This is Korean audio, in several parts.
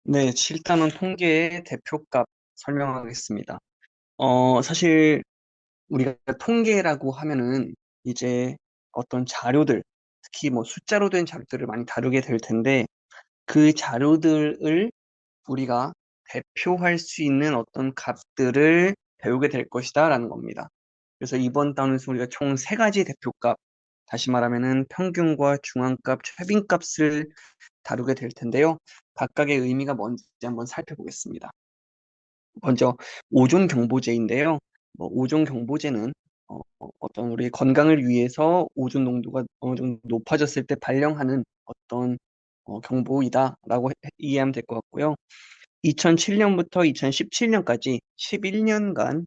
네, 일단은 통계의 대표값 설명하겠습니다. 사실 우리가 통계라고 하면은 이제 어떤 자료들, 특히 뭐 숫자로 된 자료들을 많이 다루게 될 텐데 그 자료들을 우리가 대표할 수 있는 어떤 값들을 배우게 될 것이다라는 겁니다. 그래서 이번 단원에서 우리가 총 세 가지 대표값, 다시 말하면은 평균과 중앙값, 최빈값을 다루게 될 텐데요. 각각의 의미가 뭔지 한번 살펴보겠습니다. 먼저 오존 경보제인데요. 오존 경보제는 어떤 우리 건강을 위해서 오존 농도가 어느 정도 높아졌을 때 발령하는 어떤 경보이다라고 이해하면 될 것 같고요. 2007년부터 2017년까지 11년간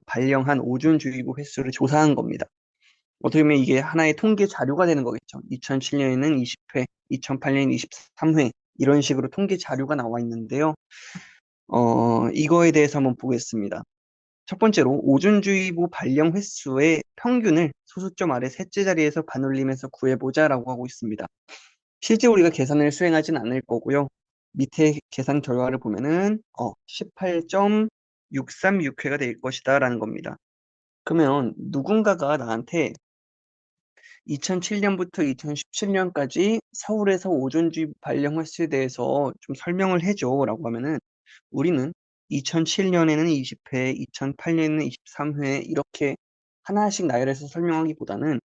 발령한 오존주의보 횟수를 조사한 겁니다. 어떻게 보면 이게 하나의 통계 자료가 되는 거겠죠. 2007년에는 20회, 2008년에는 23회 이런 식으로 통계 자료가 나와 있는데요. 이거에 대해서 한번 보겠습니다. 첫 번째로 오존주의보 발령 횟수의 평균을 소수점 아래 셋째 자리에서 반올림해서 구해보자라고 하고 있습니다. 실제 우리가 계산을 수행하진 않을 거고요. 밑에 계산 결과를 보면은 18.636회가 될 것이다라는 겁니다. 그러면 누군가가 나한테 2007년부터 2017년까지 서울에서 오존주의 발령 횟수에 대해서 좀 설명을 해줘라고 하면은 우리는 2007년에는 20회, 2008년에는 23회 이렇게 하나씩 나열해서 설명하기보다는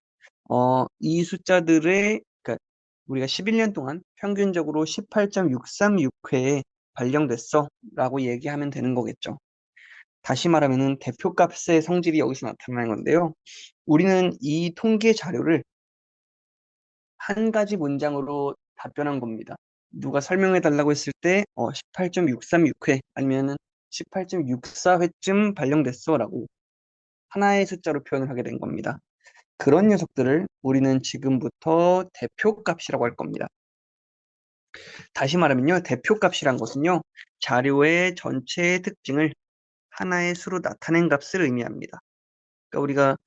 이 숫자들의 그러니까 우리가 11년 동안 평균적으로 18.636회에 발령됐어라고 얘기하면 되는 거겠죠. 다시 말하면은 대표값의 성질이 여기서 나타나는 건데요. 우리는 이 통계 자료를 한 가지 문장으로 답변한 겁니다. 누가 설명해 달라고 했을 때 18.636회 아니면은 18.64회쯤 발령됐어라고 하나의 숫자로 표현을 하게 된 겁니다. 그런 녀석들을 우리는 지금부터 대표값이라고 할 겁니다. 다시 말하면요, 대표값이란 것은요, 자료의 전체의 특징을 하나의 수로 나타낸 값을 의미합니다. 그러니까 우리가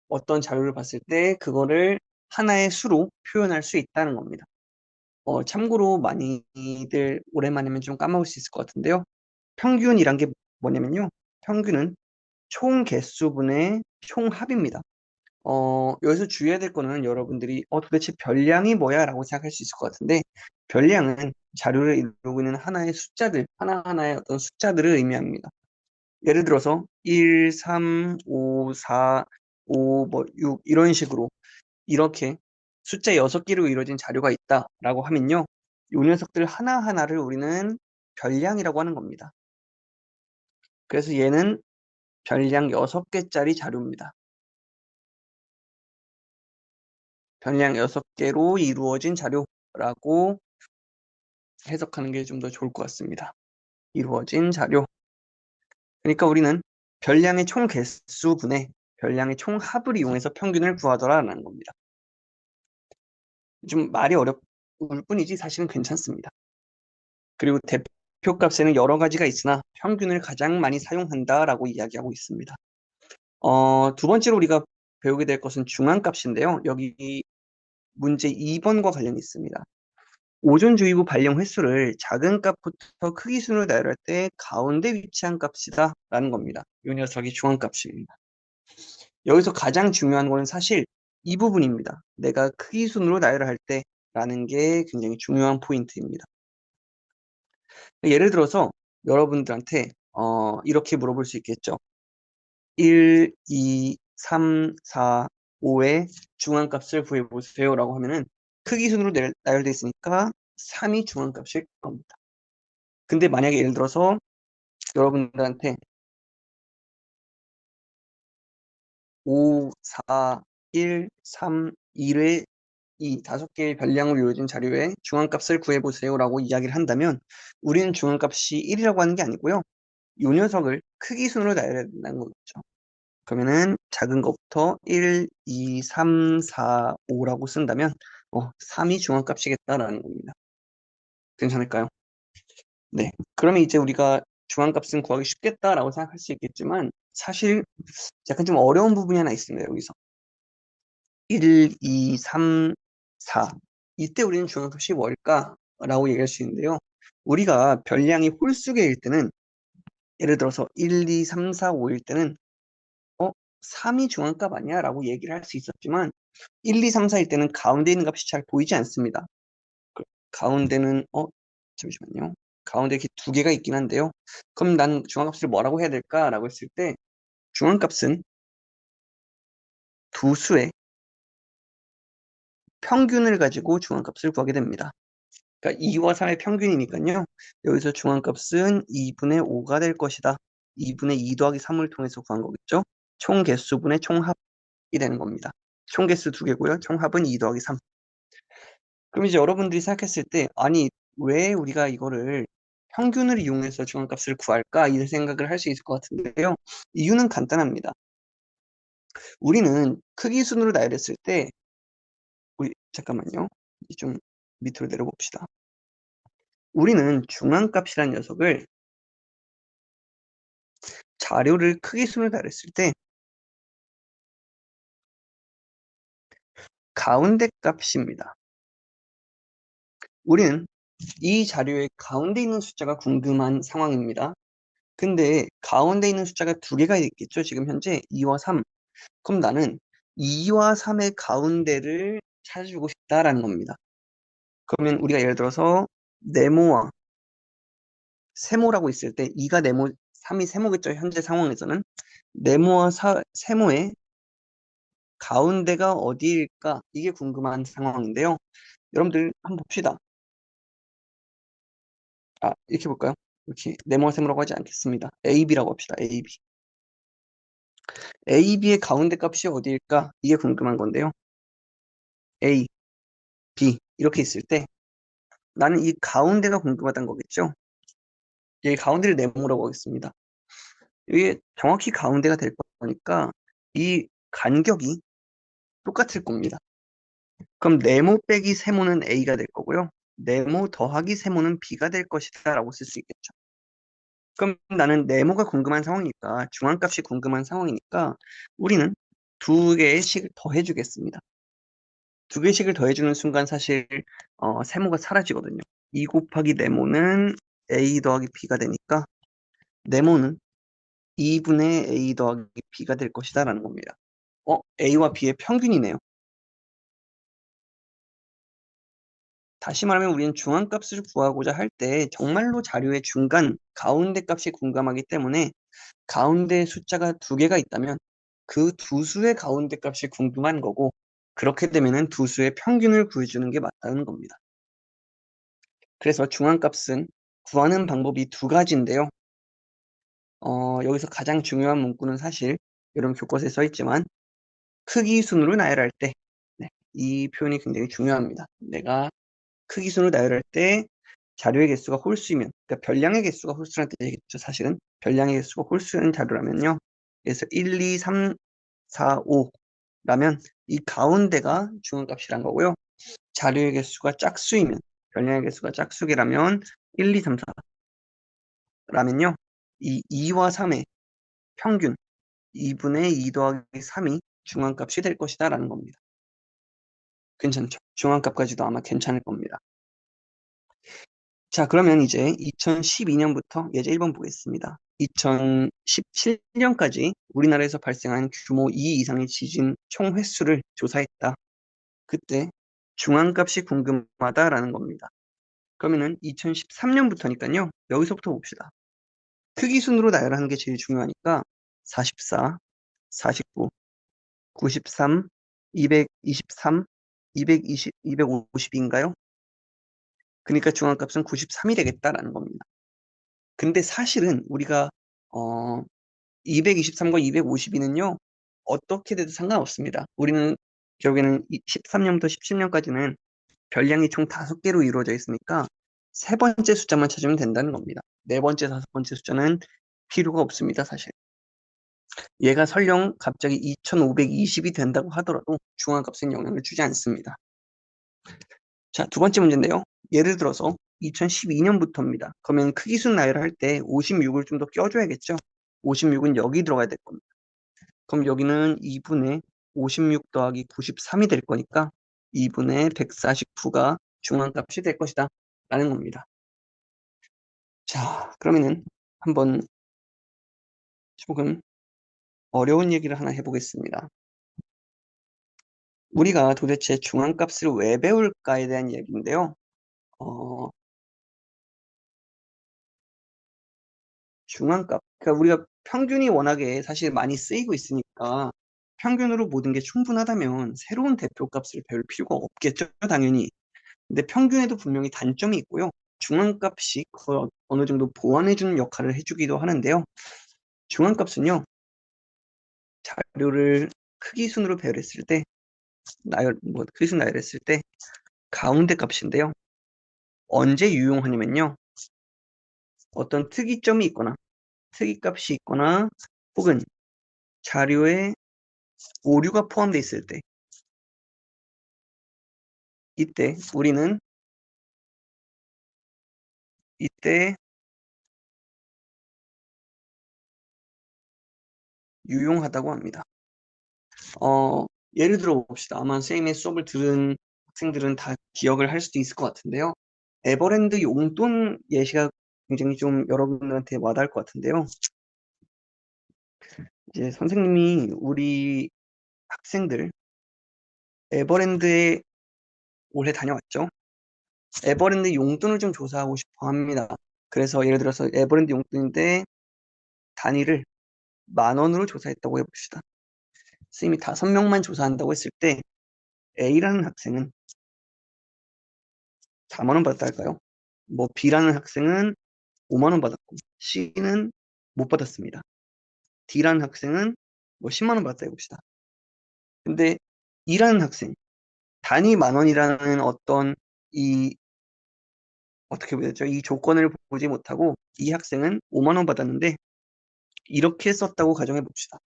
어떤 자료를 봤을 때 그거를 하나의 수로 표현할 수 있다는 겁니다. 참고로 많이들 오랜만이면 좀 까먹을 수 있을 것 같은데요. 평균이란 게 뭐냐면요. 평균은 총 개수분의 총합입니다. 여기서 주의해야 될 거는 여러분들이 도대체 별량이 뭐야? 라고 생각할 수 있을 것 같은데 별량은 자료를 이루고 있는 하나의 숫자들, 하나하나의 어떤 숫자들을 의미합니다. 예를 들어서 1, 3, 5, 4, 5, 6 이런 식으로 이렇게 숫자 6개로 이루어진 자료가 있다라고 하면요. 이 녀석들 하나하나를 우리는 별량이라고 하는 겁니다. 그래서 얘는 별량 6개짜리 자료입니다. 별량 6개로 이루어진 자료라고 해석하는 게 좀 더 좋을 것 같습니다. 이루어진 자료. 그러니까 우리는 별량의 총 개수분의 별량의 총 합을 이용해서 평균을 구하더라라는 겁니다. 좀 말이 어려울 뿐이지 사실은 괜찮습니다. 그리고 대표값에는 여러 가지가 있으나 평균을 가장 많이 사용한다라고 이야기하고 있습니다. 두 번째로 우리가 배우게 될 것은 중앙값인데요. 여기 문제 2번과 관련이 있습니다. 오존주의보 발령 횟수를 작은 값부터 크기 순으로 나열할 때 가운데 위치한 값이다 라는 겁니다. 이 녀석이 중앙값입니다. 여기서 가장 중요한 거는 사실 이 부분입니다. 내가 크기 순으로 나열할 때 라는 게 굉장히 중요한 포인트입니다. 예를 들어서 여러분들한테 이렇게 물어볼 수 있겠죠. 1, 2, 3, 4, 5의 중앙값을 구해보세요 라고 하면은 크기 순으로 나열되어 있으니까 3이 중앙값일 겁니다. 근데 만약에 예를 들어서 여러분들한테 5, 4, 1, 3, 2의 이 5개의 별량으로 이루어진 자료의 중앙값을 구해보세요 라고 이야기를 한다면 우리는 중앙값이 1이라고 하는 게 아니고요. 이 녀석을 크기 순으로 나열해야 된다는 거겠죠. 그러면은 작은 것부터 1, 2, 3, 4, 5라고 쓴다면 3이 중앙값이겠다라는 겁니다. 괜찮을까요? 네. 그러면 이제 우리가 중앙값은 구하기 쉽겠다라고 생각할 수 있겠지만 사실 약간 좀 어려운 부분이 하나 있습니다. 여기서 1, 2, 3, 4 이때 우리는 중앙값이 뭘까라고 얘기할 수 있는데요. 우리가 별량이 홀수계일 때는 예를 들어서 1, 2, 3, 4, 5일 때는 3이 중앙값 아니야? 라고 얘기를 할 수 있었지만 1, 2, 3, 4일 때는 가운데 있는 값이 잘 보이지 않습니다. 가운데는 잠시만요. 가운데 이렇게 두 개가 있긴 한데요. 그럼 난 중앙값을 뭐라고 해야 될까라고 했을 때 중앙값은 두 수의 평균을 가지고 중앙값을 구하게 됩니다. 그러니까 2와 3의 평균이니까요. 여기서 중앙값은 2분의 5가 될 것이다. 2분의 2 더하기 3을 통해서 구한 거겠죠. 총 개수분의 총합이 되는 겁니다. 총 개수 두 개고요. 총합은 2 더하기 3. 그럼 이제 여러분들이 생각했을 때 아니 왜 우리가 이거를 평균을 이용해서 중앙값을 구할까? 이 생각을 할 수 있을 것 같은데요. 이유는 간단합니다. 우리는 크기 순으로 나열했을 때 잠깐만요. 좀 밑으로 내려봅시다. 우리는 중앙값이라는 녀석을 자료를 크기 순으로 나열했을 때 가운데 값입니다. 우리는 이 자료의 가운데 있는 숫자가 궁금한 상황입니다. 근데 가운데 있는 숫자가 두 개가 있겠죠. 지금 현재 2와 3. 그럼 나는 2와 3의 가운데를 찾아주고 싶다라는 겁니다. 그러면 우리가 예를 들어서 네모와 세모라고 있을 때 2가 네모, 3이 세모겠죠. 현재 상황에서는 네모와 세모의 가운데가 어디일까? 이게 궁금한 상황인데요. 여러분들 한번 봅시다. 이렇게 볼까요? 이렇게 네모와 세모라고 하지 않겠습니다. AB라고 합시다. AB. AB의 가운데 값이 어디일까? 이게 궁금한 건데요. A, B 이렇게 있을 때 나는 이 가운데가 궁금하다는 거겠죠? 여기 가운데를 네모라고 하겠습니다. 이게 정확히 가운데가 될 거니까 이 간격이 똑같을 겁니다. 그럼 네모 빼기 세모는 A가 될 거고요. 네모 더하기 세모는 B가 될 것이다 라고 쓸 수 있겠죠. 그럼 나는 네모가 궁금한 상황이니까 중앙값이 궁금한 상황이니까 우리는 두 개의 식을 더해주겠습니다. 두 개의 식을 더해주는 순간 사실 세모가 사라지거든요. 2 곱하기 네모는 A 더하기 B가 되니까 네모는 2분의 A 더하기 B가 될 것이다 라는 겁니다. A와 B의 평균이네요. 다시 말하면 우리는 중앙값을 구하고자 할 때 정말로 자료의 중간, 가운데 값이 궁금하기 때문에 가운데 숫자가 두 개가 있다면 그 두 수의 가운데 값이 궁금한 거고 그렇게 되면은 두 수의 평균을 구해주는 게 맞다는 겁니다. 그래서 중앙값은 구하는 방법이 두 가지인데요. 여기서 가장 중요한 문구는 사실 여러분 교과서에 써 있지만 크기 순으로 나열할 때, 네, 이 표현이 굉장히 중요합니다. 내가 크기 순으로 나열할 때 자료의 개수가 홀수이면, 그러니까 별량의 개수가 홀수라는 뜻이겠죠. 사실은 별량의 개수가 홀수인 자료라면요. 그래서 1, 2, 3, 4, 5라면 이 가운데가 중앙값이란 거고요. 자료의 개수가 짝수이면, 별량의 개수가 짝수기라면 1, 2, 3, 4라면요. 이 2와 3의 평균 2분의 2 더하기 3이 중앙값이 될 것이다 라는 겁니다. 괜찮죠? 중앙값까지도 아마 괜찮을 겁니다. 자, 그러면 이제 2012년부터 예제 1번 보겠습니다. 2017년까지 우리나라에서 발생한 규모 2 이상의 지진 총 횟수를 조사했다. 그때 중앙값이 궁금하다라는 겁니다. 그러면은 2013년부터니까요. 여기서부터 봅시다. 크기 순으로 나열하는 게 제일 중요하니까 44, 49, 93, 223, 220, 250인가요? 그러니까 중앙값은 93이 되겠다라는 겁니다. 근데 사실은 우리가 223과 252는요. 어떻게 돼도 상관없습니다. 우리는 결국에는 13년부터 17년까지는 별량이 총 5개로 이루어져 있으니까 세 번째 숫자만 찾으면 된다는 겁니다. 네 번째, 다섯 번째 숫자는 필요가 없습니다, 사실. 얘가 설령 갑자기 2520이 된다고 하더라도 중앙값은 영향을 주지 않습니다. 자, 두 번째 문제인데요. 예를 들어서 2012년부터입니다. 그러면 크기순 나열할 때 56을 좀 더 껴줘야겠죠? 56은 여기 들어가야 될 겁니다. 그럼 여기는 2분의 56 더하기 93이 될 거니까 2분의 149가 중앙값이 될 것이다 라는 겁니다. 자, 그러면은 한번 조금 어려운 얘기를 하나 해보겠습니다. 우리가 도대체 중앙값을 왜 배울까에 대한 얘기인데요. 어, 중앙값. 그러니까 우리가 평균이 워낙에 사실 많이 쓰이고 있으니까 평균으로 모든 게 충분하다면 새로운 대표값을 배울 필요가 없겠죠, 당연히. 근데 평균에도 분명히 단점이 있고요. 중앙값이 그걸 어느 정도 보완해주는 역할을 해주기도 하는데요. 중앙값은요, 자료를 크기 순으로 배열했을 때, 크기 순 나열했을 때, 가운데 값인데요. 언제 유용하냐면요. 어떤 특이점이 있거나, 특이값이 있거나, 혹은 자료에 오류가 포함되어 있을 때, 이때 우리는 이때 유용하다고 합니다. 예를 들어 봅시다. 아마 선생님의 수업을 들은 학생들은 다 기억을 할 수도 있을 것 같은데요. 에버랜드 용돈 예시가 굉장히 좀 여러분들한테 와닿을 것 같은데요. 이제 선생님이 우리 학생들 에버랜드에 올해 다녀왔죠. 에버랜드 용돈을 좀 조사하고 싶어 합니다. 그래서 예를 들어서 에버랜드 용돈인데 단위를 10,000원으로 조사했다고 해봅시다. 선생님이 5명만 조사한다고 했을 때 A라는 학생은 4만 원 받았다 할까요? 뭐 B라는 학생은 5만 원 받았고 C는 못 받았습니다. D라는 학생은 뭐 10만 원 받았다 해봅시다. 근데 E라는 학생 단위 10,000원이라는 어떤 이 어떻게 보였죠? 이 조건을 보지 못하고 이 학생은 5만 원 받았는데 이렇게 썼다고 가정해 봅시다.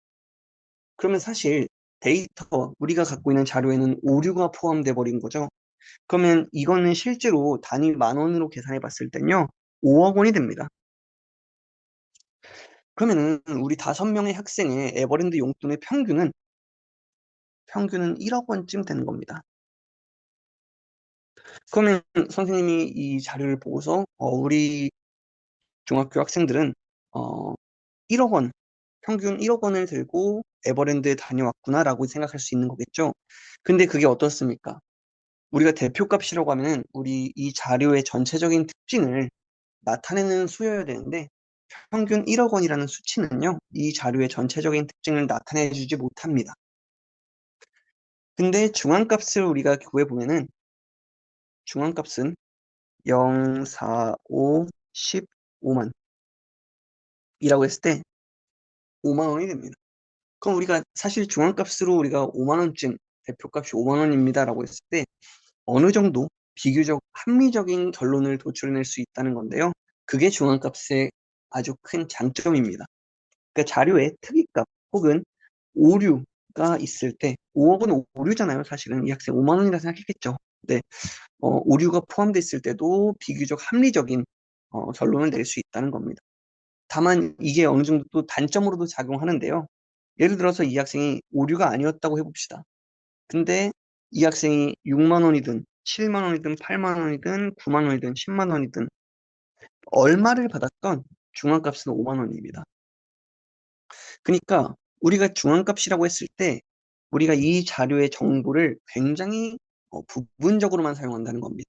그러면 사실 데이터 우리가 갖고 있는 자료에는 오류가 포함돼 버린 거죠. 그러면 이거는 실제로 단위 10,000원으로 계산해 봤을 땐요. 5억 원이 됩니다. 그러면은 우리 5명의 학생의 에버랜드 용돈의 평균은 1억 원쯤 되는 겁니다. 그러면 선생님이 이 자료를 보고서 우리 중학교 학생들은 1억 원, 평균 1억 원을 들고 에버랜드에 다녀왔구나라고 생각할 수 있는 거겠죠. 근데 그게 어떻습니까? 우리가 대표값이라고 하면은 우리 이 자료의 전체적인 특징을 나타내는 수여야 되는데 평균 1억 원이라는 수치는요, 이 자료의 전체적인 특징을 나타내 주지 못합니다. 근데 중앙값을 우리가 구해보면은 중앙값은 0, 4, 5, 10, 5만 이라고 했을 때 5만 원이 됩니다. 그럼 우리가 사실 중앙값으로 우리가 5만 원쯤 대표값이 5만 원입니다라고 했을 때 어느 정도 비교적 합리적인 결론을 도출해낼 수 있다는 건데요. 그게 중앙값의 아주 큰 장점입니다. 그러니까 자료에 특이값 혹은 오류가 있을 때 5억은 오류잖아요. 사실은 이 학생 5만 원이라 생각했겠죠. 네, 오류가 포함되어 있을 때도 비교적 합리적인 결론을 낼 수 있다는 겁니다. 다만 이게 어느 정도 또 단점으로도 작용하는데요. 예를 들어서 이 학생이 오류가 아니었다고 해봅시다. 근데 이 학생이 6만 원이든 7만 원이든 8만 원이든 9만 원이든 10만 원이든 얼마를 받았던 중앙값은 5만 원입니다. 그러니까 우리가 중앙값이라고 했을 때 우리가 이 자료의 정보를 굉장히 부분적으로만 사용한다는 겁니다.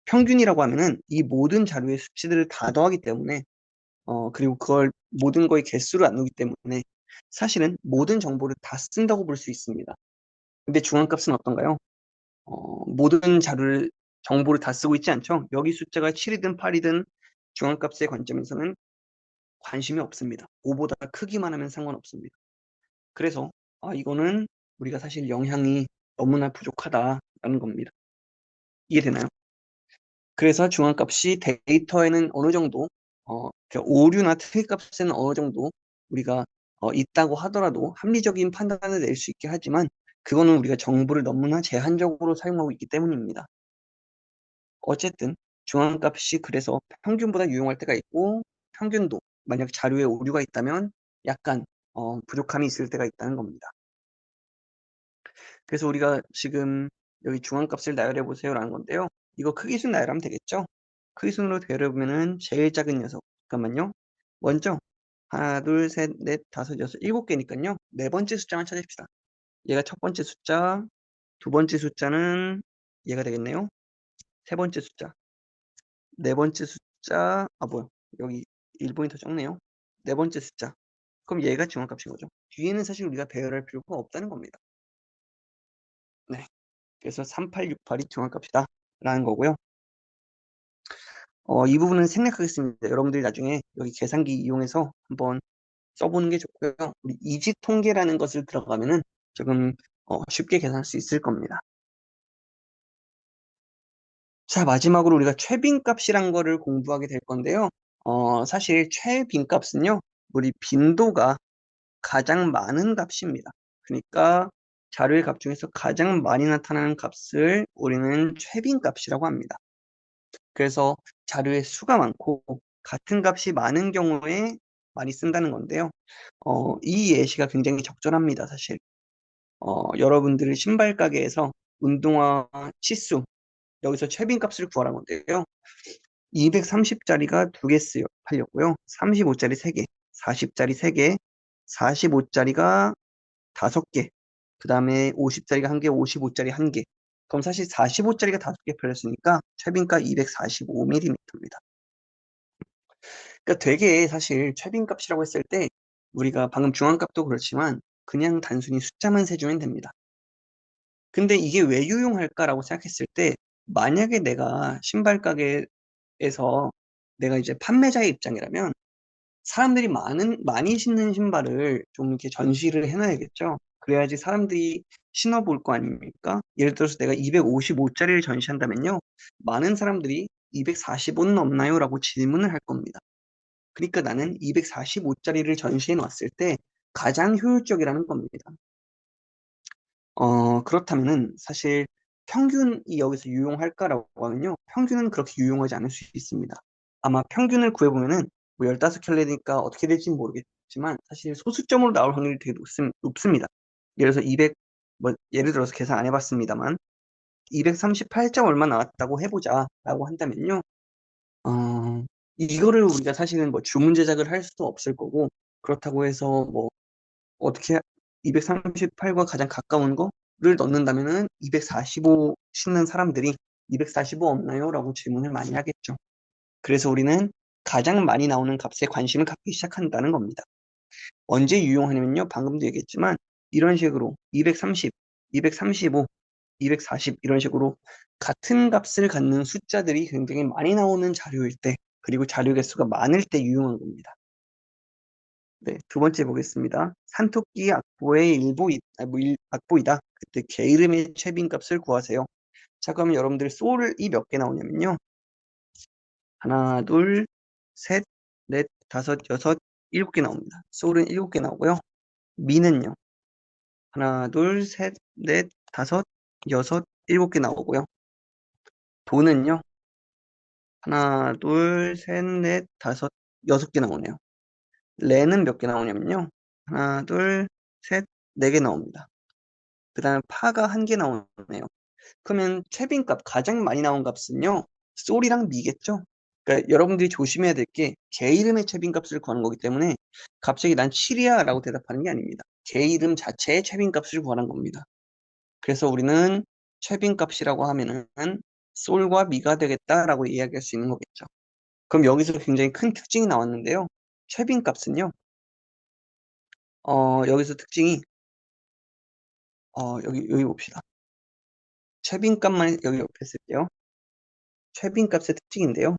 평균이라고 하면은 이 모든 자료의 수치들을 다 더하기 때문에 그리고 그걸 모든 거의 개수를 나누기 때문에 사실은 모든 정보를 다 쓴다고 볼 수 있습니다. 근데 중앙값은 어떤가요? 모든 자료를 정보를 다 쓰고 있지 않죠? 여기 숫자가 7이든 8이든 중앙값의 관점에서는 관심이 없습니다. 5보다 크기만 하면 상관없습니다. 그래서 이거는 우리가 사실 영향이 너무나 부족하다라는 겁니다. 이해되나요? 그래서 중앙값이 데이터에는 어느 정도 오류나 특이값에는 어느 정도 우리가 있다고 하더라도 합리적인 판단을 낼 수 있게 하지만 그거는 우리가 정보를 너무나 제한적으로 사용하고 있기 때문입니다. 어쨌든 중앙값이 그래서 평균보다 유용할 때가 있고 평균도 만약 자료에 오류가 있다면 약간 부족함이 있을 때가 있다는 겁니다. 그래서 우리가 지금 여기 중앙값을 나열해 보세요라는 건데요. 이거 크기수 나열하면 되겠죠? 크기 순으로 되려면은 제일 작은 녀석. 잠깐만요. 먼저 하나, 둘, 셋, 넷, 다섯, 여섯, 일곱 개니까요. 네 번째 숫자만 찾읍시다. 얘가 첫 번째 숫자, 두 번째 숫자는 얘가 되겠네요. 세 번째 숫자, 네 번째 숫자, 아 뭐야, 여기 1번이 더 적네요. 네 번째 숫자. 그럼 얘가 중앙값인 거죠. 뒤에는 사실 우리가 배열할 필요가 없다는 겁니다. 네. 그래서 3868이 중앙값이다 라는 거고요. 이 부분은 생략하겠습니다. 여러분들이 나중에 여기 계산기 이용해서 한번 써보는 게 좋고요. 우리 이직 통계라는 것을 들어가면은 조금 쉽게 계산할 수 있을 겁니다. 자, 마지막으로 우리가 최빈값이란 거를 공부하게 될 건데요. 사실 최빈값은요, 우리 빈도가 가장 많은 값입니다. 그러니까 자료의 값 중에서 가장 많이 나타나는 값을 우리는 최빈값이라고 합니다. 그래서 자료의 수가 많고 같은 값이 많은 경우에 많이 쓴다는 건데요. 이 예시가 굉장히 적절합니다, 사실. 여러분들이 신발 가게에서 운동화 치수, 여기서 최빈값을 구하라는 건데요. 230짜리가 2개 팔렸고요. 35짜리 3개, 40짜리 3개, 45짜리가 5개, 그 다음에 50짜리가 1개, 55짜리 1개. 그럼 사실 45짜리가 5개 팔렸으니까 최빈값 245mm입니다. 그러니까 되게 사실 최빈값이라고 했을 때 우리가 방금 중앙값도 그렇지만 그냥 단순히 숫자만 세주면 됩니다. 근데 이게 왜 유용할까라고 생각했을 때 만약에 내가 신발 가게에서 내가 이제 판매자의 입장이라면 사람들이 많이 신는 신발을 좀 이렇게 전시를 해놔야겠죠. 그래야지 사람들이 신어볼 거 아닙니까? 예를 들어서 내가 255짜리를 전시한다면요. 많은 사람들이 245는 없나요? 라고 질문을 할 겁니다. 그러니까 나는 245짜리를 전시해 놨을 때 가장 효율적이라는 겁니다. 그렇다면은 사실 평균이 여기서 유용할까라고 하면요. 평균은 그렇게 유용하지 않을 수 있습니다. 아마 평균을 구해보면은 뭐 15켤레니까 어떻게 될지는 모르겠지만 사실 소수점으로 나올 확률이 되게 높습니다. 예를 들어서 200, 뭐 예를 들어서 계산 안 해봤습니다만 238점 얼마 나왔다고 해보자 라고 한다면요. 어, 이거를 우리가 사실은 뭐 주문 제작을 할 수도 없을 거고 그렇다고 해서 뭐 어떻게 238과 가장 가까운 거를 넣는다면은 245 신는 사람들이 245 없나요? 라고 질문을 많이 하겠죠. 그래서 우리는 가장 많이 나오는 값에 관심을 갖기 시작한다는 겁니다. 언제 유용하냐면요. 방금도 얘기했지만 이런 식으로 230, 235, 240 이런 식으로 같은 값을 갖는 숫자들이 굉장히 많이 나오는 자료일 때 그리고 자료 개수가 많을 때 유용한 겁니다. 네, 두 번째 보겠습니다. 산토끼 악보의 악보이다. 그때 개 이름의 최빈값을 구하세요. 자, 그러면 여러분들 솔이 몇 개 나오냐면요. 하나, 둘, 셋, 넷, 다섯, 여섯, 일곱 개 나옵니다. 솔은 일곱 개 나오고요. 미는요. 하나, 둘, 셋, 넷, 다섯, 여섯, 일곱 개 나오고요. 도는요. 하나, 둘, 셋, 넷, 다섯, 여섯 개 나오네요. 레는 몇 개 나오냐면요. 하나, 둘, 셋, 네 개 나옵니다. 그 다음에 파가 한 개 나오네요. 그러면 최빈값, 가장 많이 나온 값은요. 솔이랑 미겠죠? 그러니까 여러분들이 조심해야 될 게 개 이름의 최빈값을 구하는 거기 때문에 갑자기 난 7이야 라고 대답하는 게 아닙니다. 개 이름 자체의 최빈값을 구하는 겁니다. 그래서 우리는 최빈값이라고 하면은 솔과 미가 되겠다라고 이야기할 수 있는 거겠죠. 그럼 여기서 굉장히 큰 특징이 나왔는데요. 최빈값은요. 여기서 특징이 여기 봅시다. 최빈값만 여기 옆에 쓸게요. 최빈값의 특징인데요.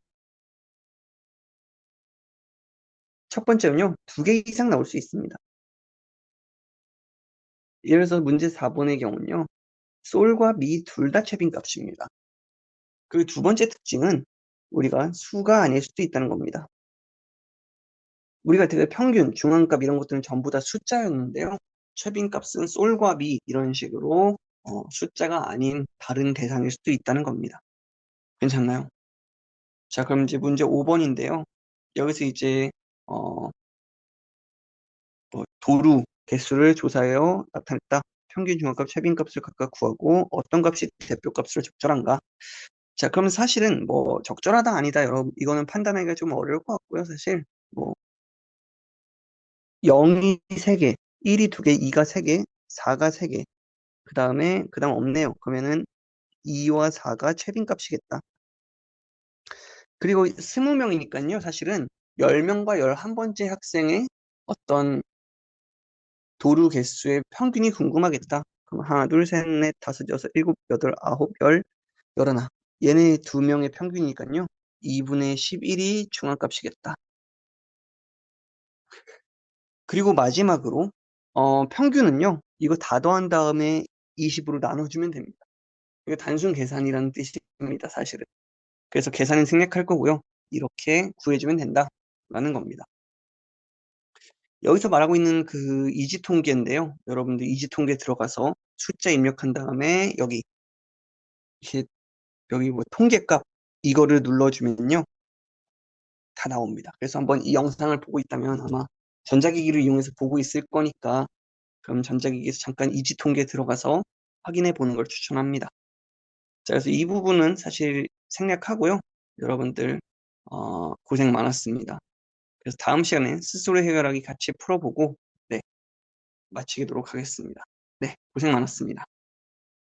첫 번째는요, 2개 이상 나올 수 있습니다. 예를 들어서 문제 4번의 경우는요, 솔과 미 둘 다 최빈값입니다. 그리고 두 번째 특징은 우리가 수가 아닐 수도 있다는 겁니다. 우리가 되게 평균, 중앙값 이런 것들은 전부 다 숫자였는데요. 최빈값은 솔과 미 이런 식으로 숫자가 아닌 다른 대상일 수도 있다는 겁니다. 괜찮나요? 자, 그럼 이제 문제 5번인데요. 여기서 이제 어, 도루 개수를 조사하여 나타냈다. 평균 중앙값, 최빈값을 각각 구하고 어떤 값이 대표값으로 적절한가? 자, 그럼 사실은 뭐 적절하다 아니다, 여러분. 이거는 판단하기가 좀 어려울 것 같고요, 사실. 뭐 0이 3개, 1이 2개, 2가 3개, 4가 3개. 그다음 없네요. 그러면은 2와 4가 최빈값이겠다. 그리고 20명이니까요, 사실은 10명과 11번째 학생의 어떤 도루 개수의 평균이 궁금하겠다. 그럼 하나, 둘, 셋, 넷, 다섯, 여섯, 일곱, 여덟, 아홉, 열, 열하나. 얘네 두 명의 평균이니까요. 2분의 11이 중앙값이겠다. 그리고 마지막으로 평균은요. 이거 다 더한 다음에 20으로 나눠주면 됩니다. 이거 단순 계산이라는 뜻입니다, 사실은. 그래서 계산은 생략할 거고요. 이렇게 구해주면 된다라는 겁니다. 여기서 말하고 있는 그 이지통계인데요. 여러분들 이지통계 들어가서 숫자 입력한 다음에 이렇게 여기 뭐 통계값 이거를 눌러주면요. 다 나옵니다. 그래서 한번 이 영상을 보고 있다면 아마 전자기기를 이용해서 보고 있을 거니까 그럼 전자기기에서 잠깐 이지통계 들어가서 확인해 보는 걸 추천합니다. 자, 그래서 이 부분은 사실 생략하고요. 여러분들 고생 많았습니다. 그래서 다음 시간에 스스로 해결하기 같이 풀어보고 네, 마치도록 하겠습니다. 네, 고생 많았습니다.